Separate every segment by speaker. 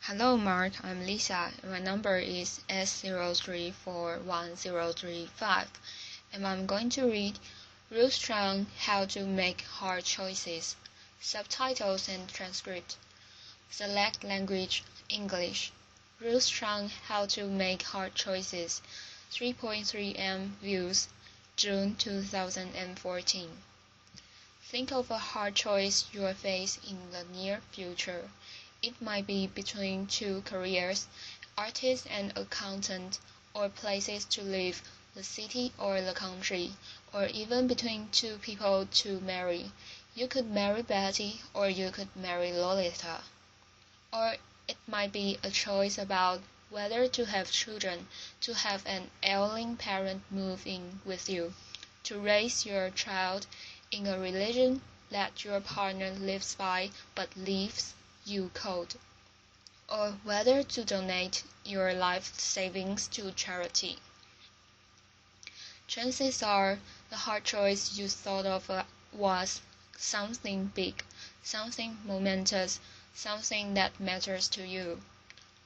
Speaker 1: Hello Mark, I'm Lisa and my number is S034135 and I'm going to read Ruth Chang How to Make Hard Choices. Subtitles and transcript. Select language English. Ruth Chang How to Make Hard Choices. 3.3M views June 2014. Think of a hard choice you will face in the near future. It might be between two careers, artist and accountant, or places to live, the city or the country, or even between two people to marry. You could marry Betty or you could marry Lolita. Or it might be a choice about whether to have children, to have an ailing parent move in with you, to raise your child in a religion that your partner lives by but leaves you cold, or whether to donate your life savings to charity. Chances are the hard choice you thought of was something big, something momentous, something that matters to you.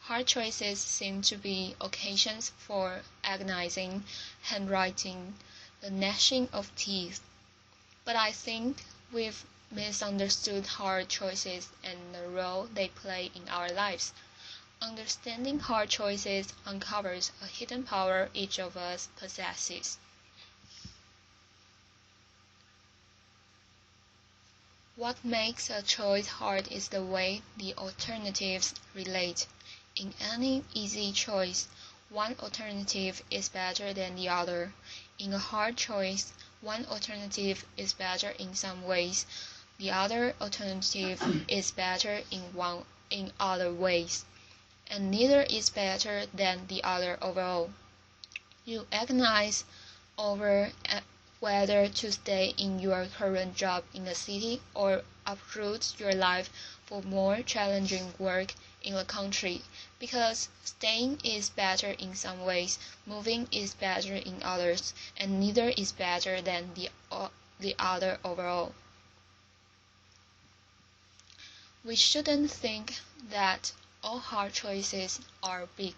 Speaker 1: Hard choices seem to be occasions for agonizing handwriting, the gnashing of teeth. But I think we've misunderstood hard choices and the role they play in our lives. Understanding hard choices uncovers a hidden power each of us possesses. What makes a choice hard is the way the alternatives relate. In any easy choice, one alternative is better than the other. In a hard choice, one alternative is better in some ways, the other alternative is better in other ways, and neither is better than the other overall. You agonize over whether to stay in your current job in the city or uproot your life for more challenging work in the country, because staying is better in some ways, moving is better in others, and neither is better than the other overall. We shouldn't think that all hard choices are big.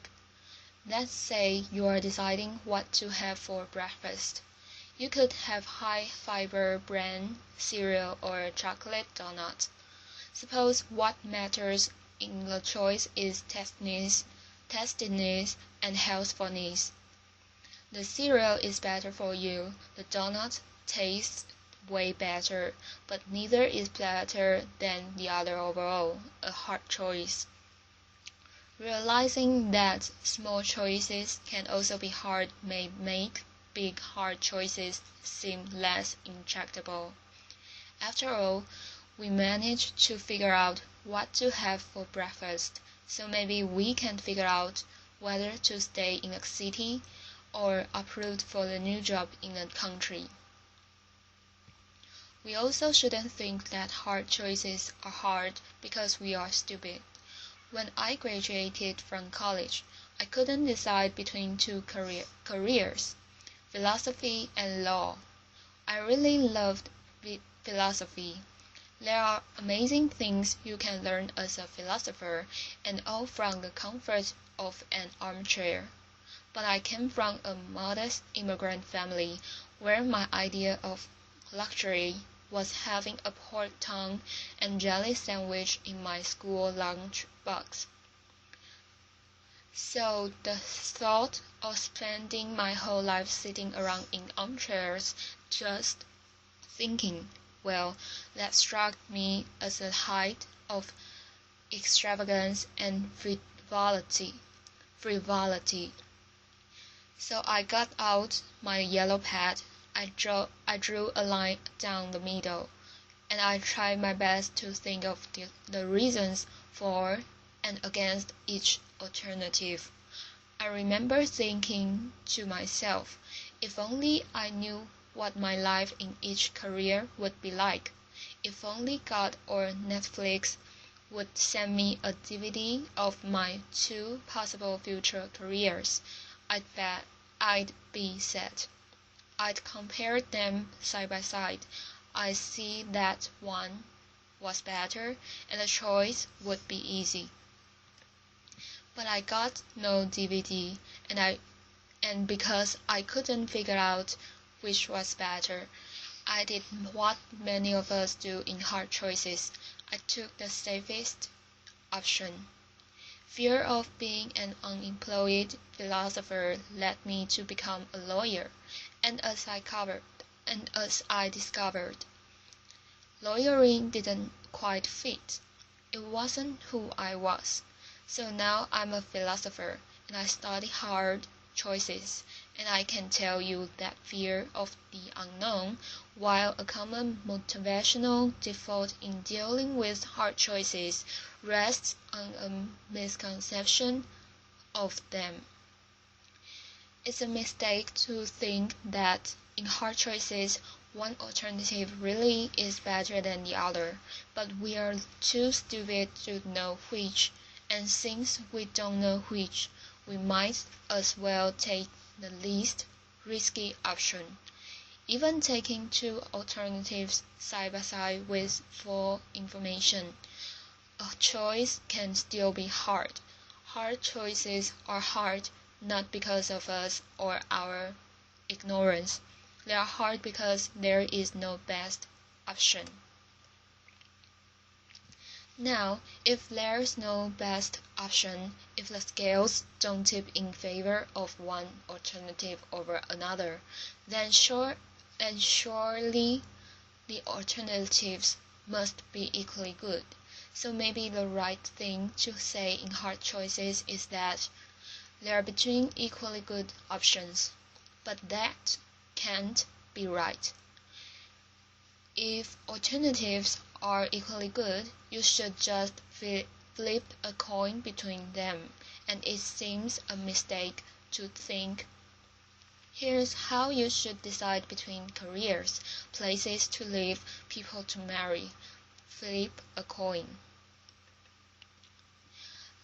Speaker 1: Let's say you are deciding what to have for breakfast. You could have high-fiber bran, cereal, or chocolate donut. Suppose what matters in the choice is tastiness, and healthfulness. The cereal is better for you, the donut tastes way better, but neither is better than the other overall, a hard choice. Realizing that small choices can also be hard may make big hard choices seem less intractable. After all, we managed to figure out what to have for breakfast, so maybe we can figure out whether to stay in a city or uproot for the new job in the country. We also shouldn't think that hard choices are hard because we are stupid. When I graduated from college, I couldn't decide between two careers, philosophy and law. I really loved philosophy. There are amazing things you can learn as a philosopher, and all from the comfort of an armchair. But I came from a modest immigrant family where my idea of luxury was having a pork tongue and jelly sandwich in my school lunch box. So the thought of spending my whole life sitting around in armchairs just thinking, well, that struck me as a height of extravagance and frivolity. So I got out my yellow pad, I drew a line down the middle, and I tried my best to think of the reasons for and against each alternative. I remember thinking to myself, if only I knew what my life in each career would be like. If only God or Netflix would send me a DVD of my two possible future careers, I'd bet I'd be set. I'd compare them side by side. I'd see that one was better, and the choice would be easy. But I got no DVD, and because I couldn't figure out which was better, I did what many of us do in hard choices. I took the safest option. Fear of being an unemployed philosopher led me to become a lawyer, and as I discovered, lawyering didn't quite fit. It wasn't who I was. So now I'm a philosopher, and I study hard choices, and I can tell you that fear of the unknown, while a common motivational default in dealing with hard choices, rests on a misconception of them. It's a mistake to think that in hard choices, one alternative really is better than the other, but we are too stupid to know which, and since we don't know which, we might as well take the least risky option. Even taking two alternatives side by side with full information, a choice can still be hard. Hard choices are hard not because of us or our ignorance. They are hard because there is no best option. Now, if there's no best option, if the scales don't tip in favor of one alternative over another, then surely the alternatives must be equally good. So maybe the right thing to say in hard choices is that they are between equally good options, but that can't be right. If alternatives are equally good, you should just flip a coin between them, and it seems a mistake to think, here's how you should decide between careers, places to live, people to marry. Flip a coin.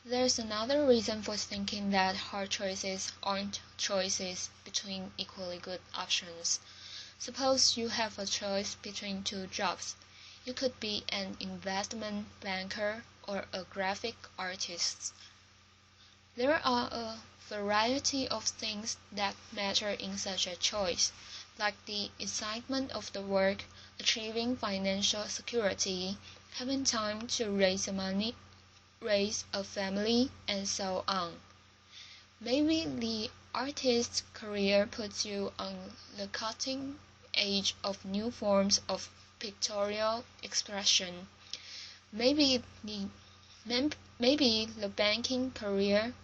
Speaker 1: There's another reason for thinking that hard choices aren't choices between equally good options. Suppose you have a choice between two jobs. You could be an investment banker or a graphic artist. There are a variety of things that matter in such a choice, like the excitement of the work, achieving financial security, having time to raise a family, and so on. Maybe the artist's career puts you on the cutting edge of new forms of pictorial expression. Maybe the banking career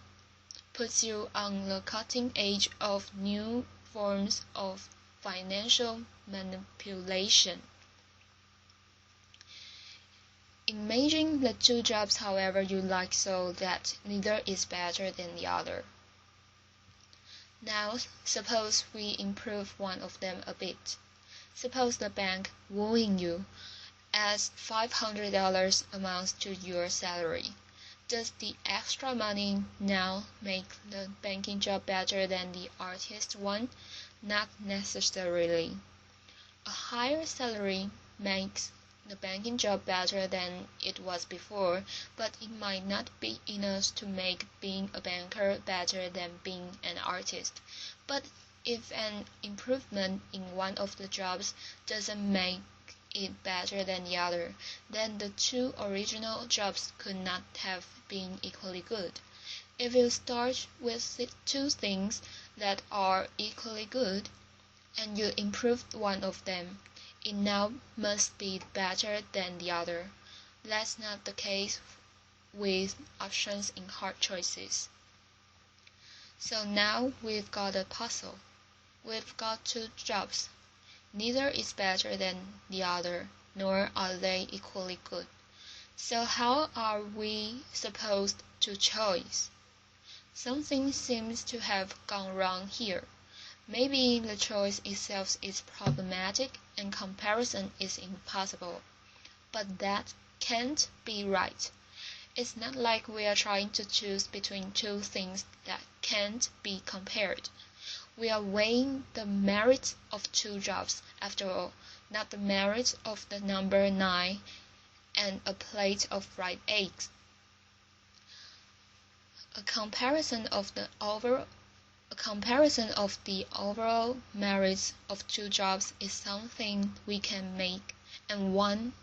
Speaker 1: puts you on the cutting edge of new forms of financial manipulation. Imagine the two jobs however you like so that neither is better than the other. Now, suppose we improve one of them a bit. Suppose the bank wooing you as $500 amounts to your salary. Does the extra money now make the banking job better than the artist one? Not necessarily. A higher salary makes the banking job better than it was before, but it might not be enough to make being a banker better than being an artist. But if an improvement in one of the jobs doesn't make it better than the other, then the two original jobs could not have been equally good. If you start with two things that are equally good, and you improve one of them, it now must be better than the other. That's not the case with options in hard choices. So now we've got a puzzle. We've got two jobs. Neither is better than the other, nor are they equally good. So how are we supposed to choose? Something seems to have gone wrong here. Maybe the choice itself is problematic and comparison is impossible. But that can't be right. It's not like we are trying to choose between two things that can't be compared. We are weighing the merits of two jobs, after all, not the merits of the number 9 and a plate of fried eggs. A comparison of the overall merits of two jobs is something we can make, and one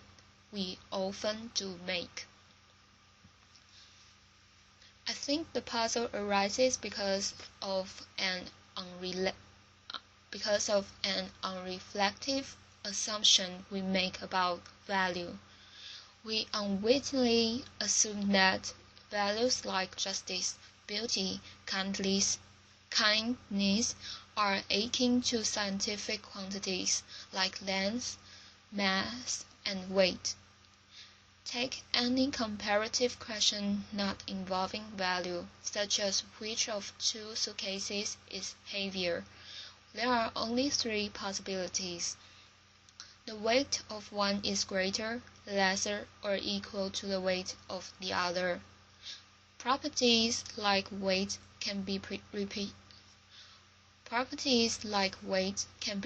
Speaker 1: we often do make. I think the puzzle arises because of an unreflective assumption we make about value. We unwittingly assume that values like justice, beauty, kindness are akin to scientific quantities like length, mass, and weight. Take any comparative question not involving value, such as which of two suitcases is heavier. There are only three possibilities. The weight of one is greater, lesser, or equal to the weight of the other. Properties like weight can be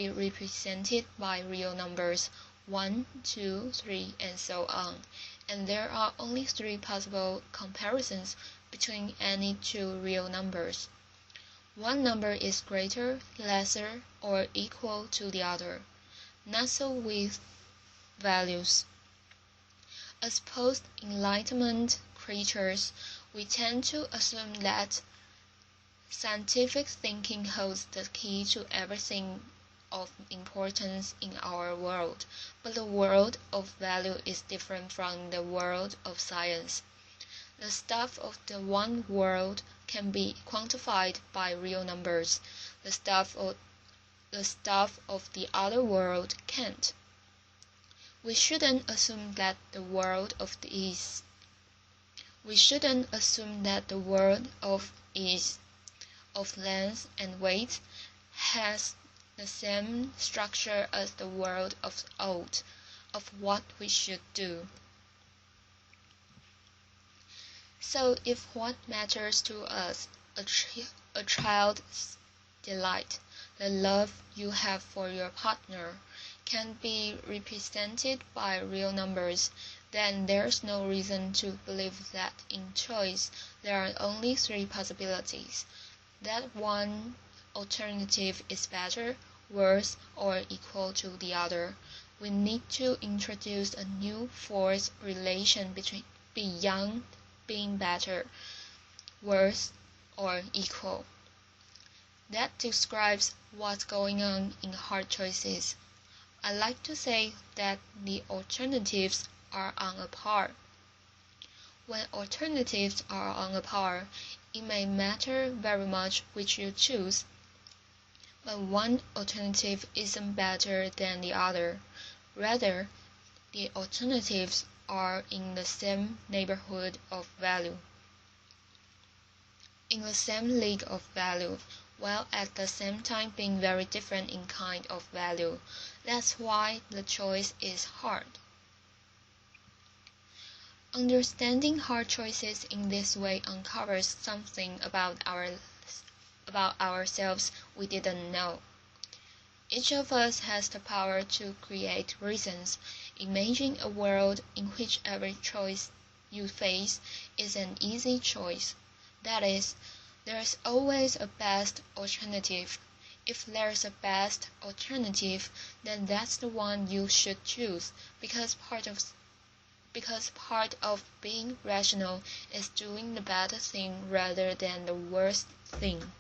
Speaker 1: represented by real numbers, 1, 2, 3, and so on, and there are only three possible comparisons between any two real numbers. One number is greater, lesser, or equal to the other. Not so with values. As post-Enlightenment creatures, we tend to assume that scientific thinking holds the key to everything of importance in our world, but the world of value is different from the world of science. The stuff of the one world can be quantified by real numbers. The stuff of the other world can't. We shouldn't assume that the world of ease, of length and weight, has the same structure as the world of what we should do. So if what matters to us, a child's delight, the love you have for your partner, can be represented by real numbers, then there's no reason to believe that in choice there are only three possibilities, that one alternative is better, worse, or equal to the other. We need to introduce a new force relation beyond being better, worse, or equal. That describes what's going on in hard choices. I like to say that the alternatives are on a par. When alternatives are on a par, it may matter very much which you choose, but one alternative isn't better than the other. Rather, the alternatives are in the same neighborhood of value, in the same league of value, while at the same time being very different in kind of value. That's why the choice is hard. Understanding hard choices in this way uncovers something about ourselves we didn't know. Each of us has the power to create reasons. Imagine a world in which every choice you face is an easy choice. That is, there's always a best alternative. If there's a best alternative, then that's the one you should choose, because part of being rational is doing the better thing rather than the worst thing.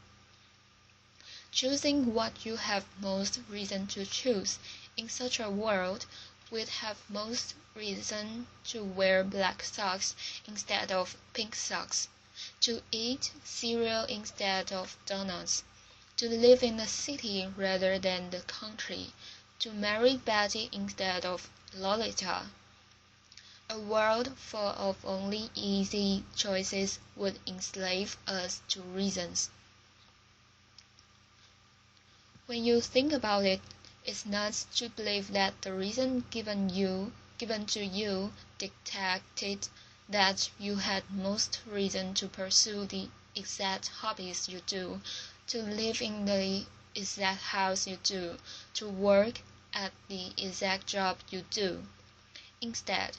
Speaker 1: Choosing what you have most reason to choose. In such a world, we'd have most reason to wear black socks instead of pink socks, to eat cereal instead of donuts, to live in the city rather than the country, to marry Betty instead of Lolita. A world full of only easy choices would enslave us to reasons. When you think about it, it's nuts to believe that the reason given to you dictated that you had most reason to pursue the exact hobbies you do, to live in the exact house you do, to work at the exact job you do. Instead,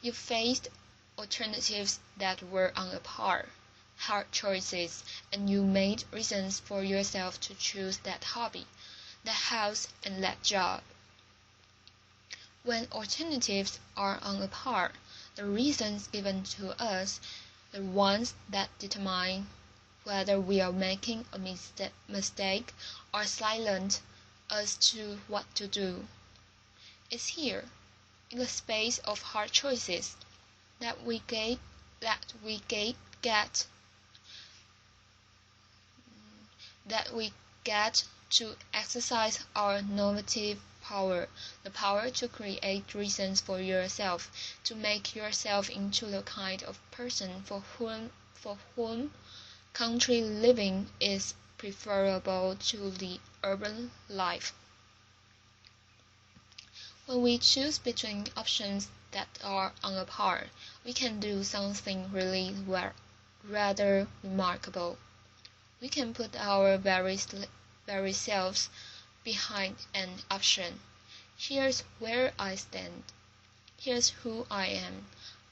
Speaker 1: you faced alternatives that were on a par. hard choices, and you made reasons for yourself to choose that hobby, that house, and that job. When alternatives are on a par, the reasons given to us, the ones that determine whether we are making a mistake or silent as to what to do, is here, in the space of hard choices, that we get to exercise our normative power, the power to create reasons for yourself, to make yourself into the kind of person for whom country living is preferable to the urban life. When we choose between options that are on a par, we can do something really rather remarkable. We can put our very selves behind an option. Here's where I stand. Here's who I am.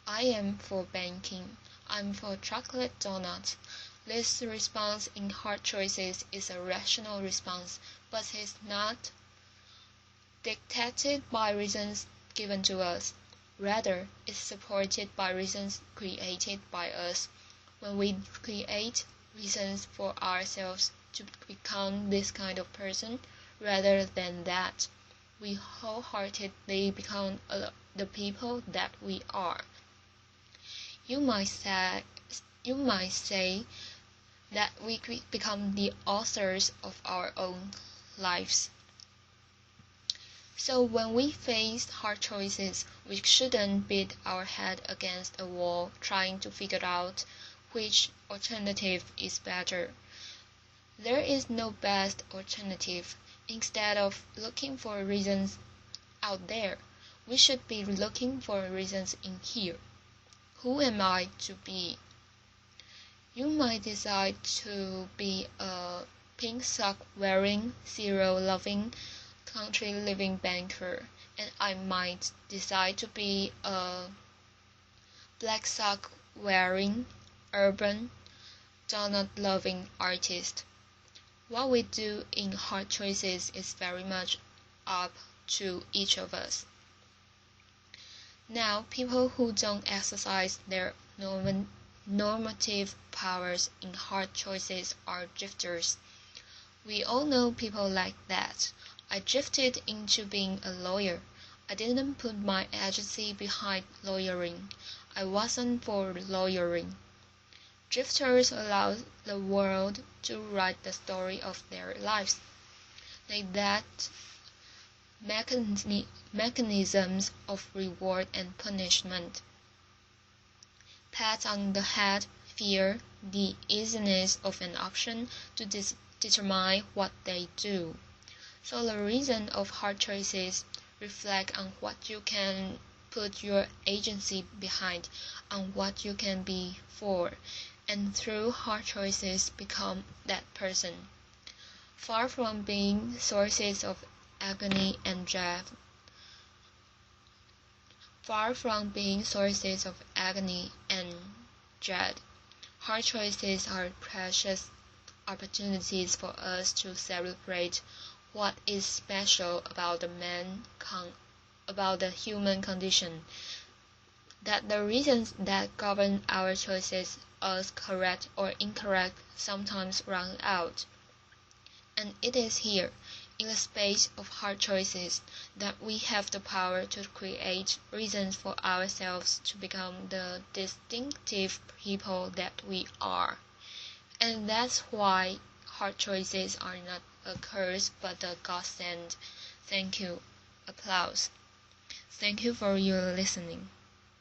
Speaker 1: I am for banking. I'm for chocolate donuts. This response in hard choices is a rational response, but it's not dictated by reasons given to us. Rather, it's supported by reasons created by us. When we create reasons for ourselves to become this kind of person, rather than that, we wholeheartedly become the people that we are. You might say that we become the authors of our own lives. So when we face hard choices, we shouldn't beat our head against a wall trying to figure out which alternative is better. There is no best alternative. Instead of looking for reasons out there, we should be looking for reasons in here. Who am I to be? You might decide to be a pink sock wearing, cereal loving, country living banker, and I might decide to be a black sock wearing, urban, donut loving artist. What we do in hard choices is very much up to each of us. Now, people who don't exercise their normative powers in hard choices are drifters. We all know people like that. I drifted into being a lawyer. I didn't put my agency behind lawyering. I wasn't for lawyering. Drifters allow the world to write the story of their lives. They that mechanisms of reward and punishment. Pat on the head, fear, the easiness of an option to determine what they do. So the reason of hard choices reflect on what you can put your agency behind, on what you can be for, and through hard choices become that person. Far from being sources of agony and dread, hard choices are precious opportunities for us to celebrate what is special about the human condition, that the reasons that govern our choices as correct or incorrect sometimes run out. And it is here, in the space of hard choices, that we have the power to create reasons for ourselves to become the distinctive people that we are. And that's why hard choices are not a curse but a godsend. Thank you. Applause. Thank you for your listening.